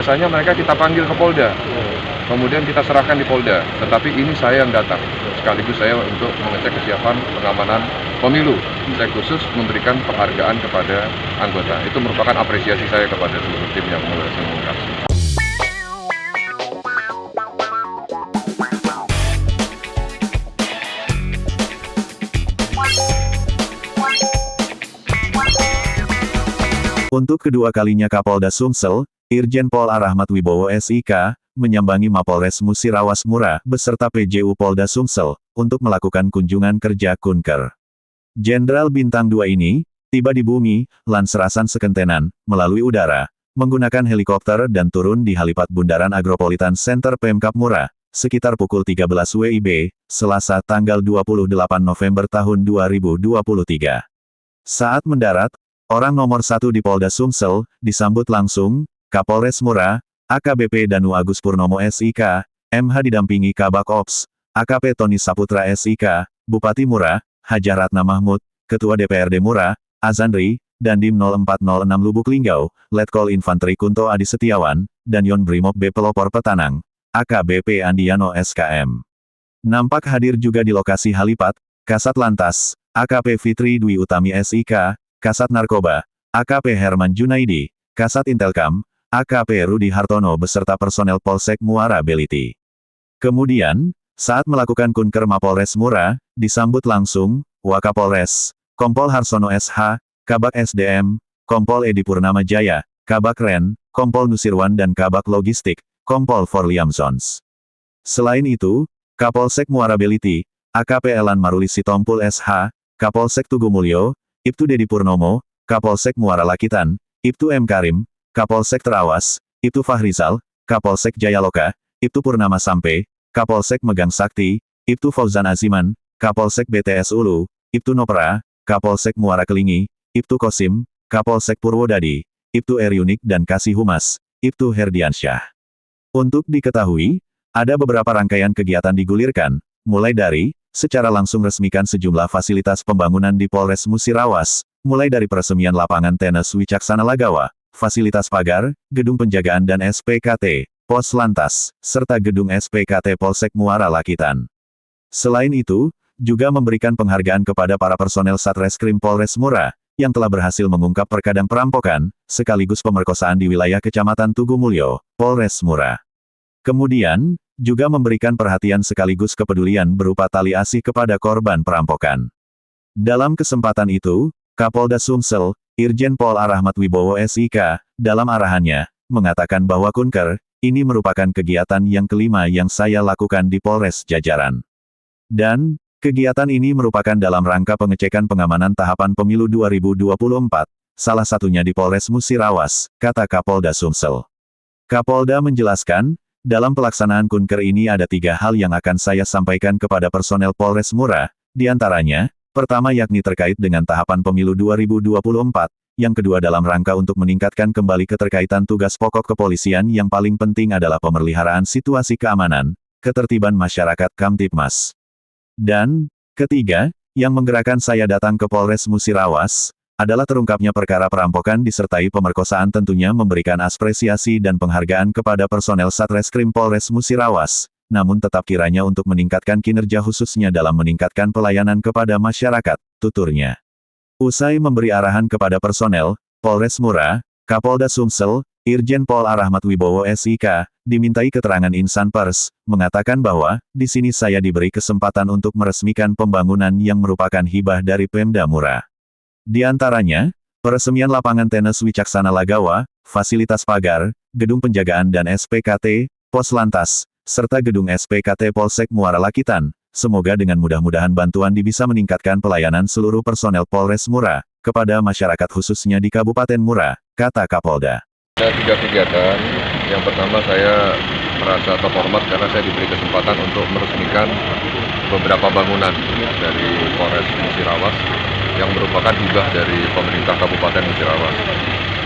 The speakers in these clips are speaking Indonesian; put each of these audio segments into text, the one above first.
Biasanya mereka kita panggil ke Polda, kemudian kita serahkan di Polda. Tetapi ini saya yang datang, sekaligus saya untuk mengecek kesiapan pengamanan pemilu. Saya khusus memberikan penghargaan kepada anggota. Itu merupakan apresiasi saya kepada seluruh tim yang mengungkap. Untuk kedua kalinya Kapolda Sumsel, Irjen Pol A. Rahmat Wibowo SIK, menyambangi Mapolres Musirawas Mura beserta PJU Polda Sumsel untuk melakukan kunjungan kerja Kunker. Jenderal Bintang 2 ini tiba di bumi, Lanserasan Sekentenan, melalui udara, menggunakan helikopter dan turun di Halipad Bundaran Agropolitan Center Pemkab Mura, sekitar pukul 13 WIB, Selasa tanggal 28 November tahun 2023. Saat mendarat, orang nomor 1 di Polda Sumsel, disambut langsung, Kapolres Mura, AKBP Danu Agus Purnomo SIK, MH didampingi Kabak Ops, AKP Tony Saputra SIK, Bupati Mura, Hajah Ratna Mahmud, Ketua DPRD Mura, Azandri, Dandim 0406 Lubuk Linggau, Letkol Infanteri Kunto Adi Setiawan, dan Yon Brimob B Pelopor Petanang, AKBP Andiano SKM. Nampak hadir juga di lokasi Halipad, Kasat Lantas, AKP Fitri Dwi Utami SIK, Kasat Narkoba, AKP Herman Junaidi, Kasat Intelkam, AKP Rudi Hartono beserta personel Polsek Muara Beliti. Kemudian, saat melakukan kunker Mapolres Mura, disambut langsung, Wakapolres, Kompol Harsono SH, Kabak SDM, Kompol Edi Purnama Jaya, Kabak Ren, Kompol Nusirwan dan Kabak Logistik, Kompol Forliamsons. Selain itu, Kapolsek Muara Beliti, AKP Elan Maruli Sitompul SH, Kapolsek Tugu Mulyo, Ibtu Dedi Purnomo, Kapolsek Muara Lakitan, Ibtu M. Karim, Kapolsek Terawas, Ibtu Fahrizal, Kapolsek Jayaloka, Ibtu Purnama Sampe, Kapolsek Megang Sakti, Ibtu Fauzan Aziman, Kapolsek BTS Ulu, Ibtu Nopra, Kapolsek Muara Kelingi, Ibtu Kosim, Kapolsek Purwodadi, Ibtu Eryunik dan Kasih Humas, Ibtu Herdiansyah. Untuk diketahui, ada beberapa rangkaian kegiatan digulirkan, mulai dari secara langsung resmikan sejumlah fasilitas pembangunan di Polres Musirawas, mulai dari peresmian lapangan tenis Wicaksana Lagawa, fasilitas pagar, gedung penjagaan dan SPKT, Pos Lantas, serta gedung SPKT Polsek Muara Lakitan. Selain itu, juga memberikan penghargaan kepada para personel Satreskrim Polres Mura, yang telah berhasil mengungkap perkadang perampokan, sekaligus pemerkosaan di wilayah Kecamatan Tugu Mulyo, Polres Mura. Kemudian, juga memberikan perhatian sekaligus kepedulian berupa tali asih kepada korban perampokan. Dalam kesempatan itu, Kapolda Sumsel, Irjen Pol A. Rahmat Wibowo SIK, dalam arahannya, mengatakan bahwa kunker, ini merupakan kegiatan yang kelima yang saya lakukan di Polres jajaran. Dan, kegiatan ini merupakan dalam rangka pengecekan pengamanan tahapan pemilu 2024, salah satunya di Polres Musirawas, kata Kapolda Sumsel. Kapolda menjelaskan, dalam pelaksanaan kunker ini ada 3 hal yang akan saya sampaikan kepada personel Polres Mura, diantaranya, pertama yakni terkait dengan tahapan pemilu 2024, yang kedua dalam rangka untuk meningkatkan kembali keterkaitan tugas pokok kepolisian yang paling penting adalah pemeliharaan situasi keamanan, ketertiban masyarakat Kamtipmas. Dan, ketiga, yang menggerakkan saya datang ke Polres Musirawas, adalah terungkapnya perkara perampokan disertai pemerkosaan tentunya memberikan apresiasi dan penghargaan kepada personel Satreskrim Polres Musirawas, namun tetap kiranya untuk meningkatkan kinerja khususnya dalam meningkatkan pelayanan kepada masyarakat, tuturnya. Usai memberi arahan kepada personel, Polres Mura, Kapolda Sumsel, Irjen Pol A. Rahmat Wibowo SIK, dimintai keterangan insan pers, mengatakan bahwa, di sini saya diberi kesempatan untuk meresmikan pembangunan yang merupakan hibah dari Pemda Mura. Di antaranya, peresmian lapangan tenis Wicaksana Lagawa, fasilitas pagar, gedung penjagaan dan SPKT, Pos Lantas, serta gedung SPKT Polsek Muara Lakitan. Semoga dengan mudah-mudahan bantuan bisa meningkatkan pelayanan seluruh personel Polres Mura, kepada masyarakat khususnya di Kabupaten Mura, kata Kapolda. Ada 3 kegiatan. Yang pertama saya merasa terhormat karena saya diberi kesempatan untuk meresmikan beberapa bangunan dari Polres Musirawas yang merupakan hibah dari pemerintah Kabupaten Musirawas.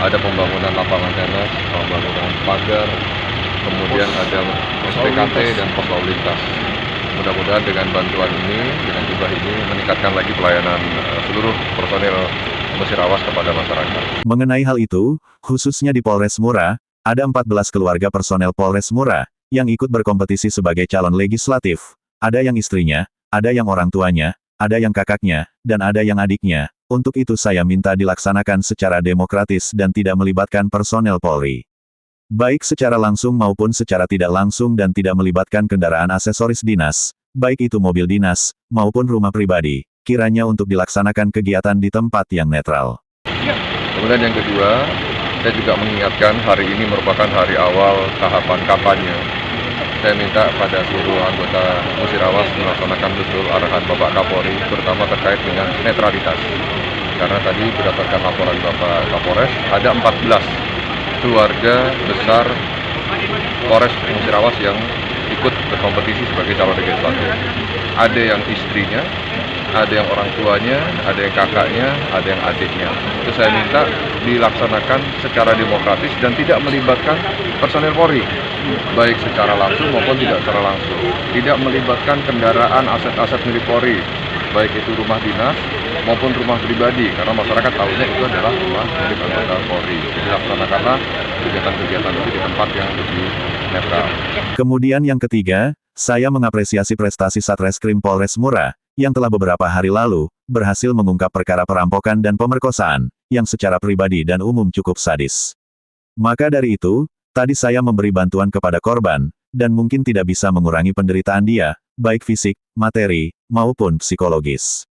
Ada pembangunan lapangan tenis, pembangunan pagar, kemudian ada SPKT dan pos lalu lintas. Mudah-mudahan dengan bantuan ini, dengan hibah ini, meningkatkan lagi pelayanan seluruh personel Musirawas kepada masyarakat. Mengenai hal itu, khususnya di Polres Mura, Ada 14 keluarga personel Polres Mura, yang ikut berkompetisi sebagai calon legislatif. Ada yang istrinya, ada yang orang tuanya, ada yang kakaknya, dan ada yang adiknya. Untuk itu saya minta dilaksanakan secara demokratis dan tidak melibatkan personel Polri. Baik secara langsung maupun secara tidak langsung dan tidak melibatkan kendaraan aksesoris dinas, baik itu mobil dinas, maupun rumah pribadi, kiranya untuk dilaksanakan kegiatan di tempat yang netral. Kemudian yang kedua, saya juga mengingatkan hari ini merupakan hari awal tahapan kampanye. Saya minta pada seluruh anggota Musirawas melaksanakan betul arahan Bapak Kapolri, terutama terkait dengan netralitas. Karena tadi berdasarkan laporan Bapak Kapolres, ada 14 keluarga besar Polres Musirawas yang ikut berkompetisi sebagai calon legislatif. Ada yang istrinya, ada yang orang tuanya, ada yang kakaknya, ada yang adiknya. Itu saya minta dilaksanakan secara demokratis dan tidak melibatkan personel Polri, baik secara langsung maupun tidak secara langsung. Tidak melibatkan kendaraan aset-aset milik Polri, baik itu rumah dinas maupun rumah pribadi, karena masyarakat tahunya itu adalah rumah milik anggota Polri. Jadi laksanakanlah kegiatan-kegiatan itu di tempat yang lebih netral. Kemudian yang ketiga, saya mengapresiasi prestasi Satreskrim Polres Mura, yang telah beberapa hari lalu, berhasil mengungkap perkara perampokan dan pemerkosaan, yang secara pribadi dan umum cukup sadis. Maka dari itu, tadi saya memberi bantuan kepada korban, dan mungkin tidak bisa mengurangi penderitaan dia, baik fisik, materi, maupun psikologis.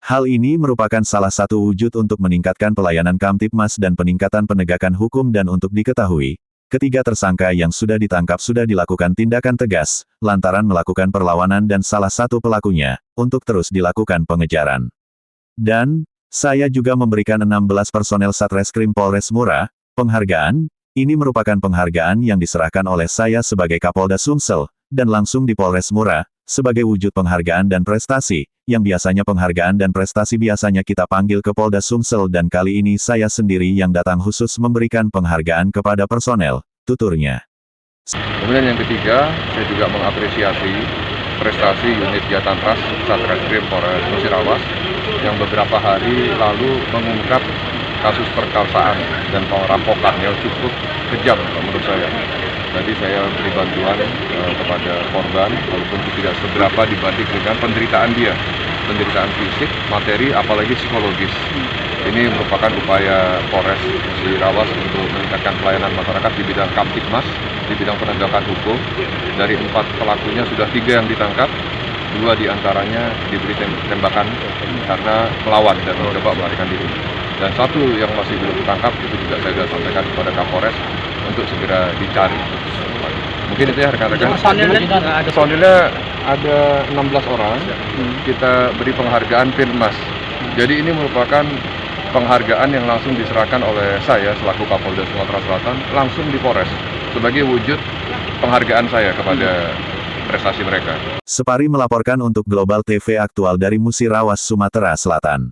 Hal ini merupakan salah satu wujud untuk meningkatkan pelayanan Kamtibmas dan peningkatan penegakan hukum dan untuk diketahui, ketiga tersangka yang sudah ditangkap sudah dilakukan tindakan tegas, lantaran melakukan perlawanan dan salah satu pelakunya, untuk terus dilakukan pengejaran. Dan, saya juga memberikan 16 personel Satreskrim Polres Mura, penghargaan. Ini merupakan penghargaan yang diserahkan oleh saya sebagai Kapolda Sumsel, dan langsung di Polres Mura, sebagai wujud penghargaan dan prestasi, yang biasanya penghargaan dan prestasi biasanya kita panggil ke Polda Sumsel dan kali ini saya sendiri yang datang khusus memberikan penghargaan kepada personel, tuturnya. Kemudian yang ketiga, saya juga mengapresiasi prestasi unit Jatantras Satreskrim Polres Musirawas yang beberapa hari lalu mengungkap kasus perkosaan dan perampokan yang cukup kejam menurut saya. Tadi saya beri bantuan kepada korban, walaupun tidak seberapa dibanding dengan penderitaan dia. Penderitaan fisik, materi, apalagi psikologis. Ini merupakan upaya Polres Musirawas untuk meningkatkan pelayanan masyarakat di bidang Kamtibmas, di bidang penegakan hukum. Dari 4 pelakunya sudah 3 yang ditangkap, 2 diantaranya diberi tembakan karena melawan dan mencoba melarikan diri. Dan 1 yang masih belum ditangkap, itu juga saya sudah sampaikan kepada Kapolres untuk segera dicari. Mungkin itu ya rekan-rekan. Personilnya ada 16 orang, kita beri penghargaan Pirmas. Jadi ini merupakan penghargaan yang langsung diserahkan oleh saya selaku Kapolda Sumatera Selatan langsung di Polres sebagai wujud penghargaan saya kepada prestasi mereka. Separi melaporkan untuk Global TV Aktual dari Musirawas, Sumatera Selatan.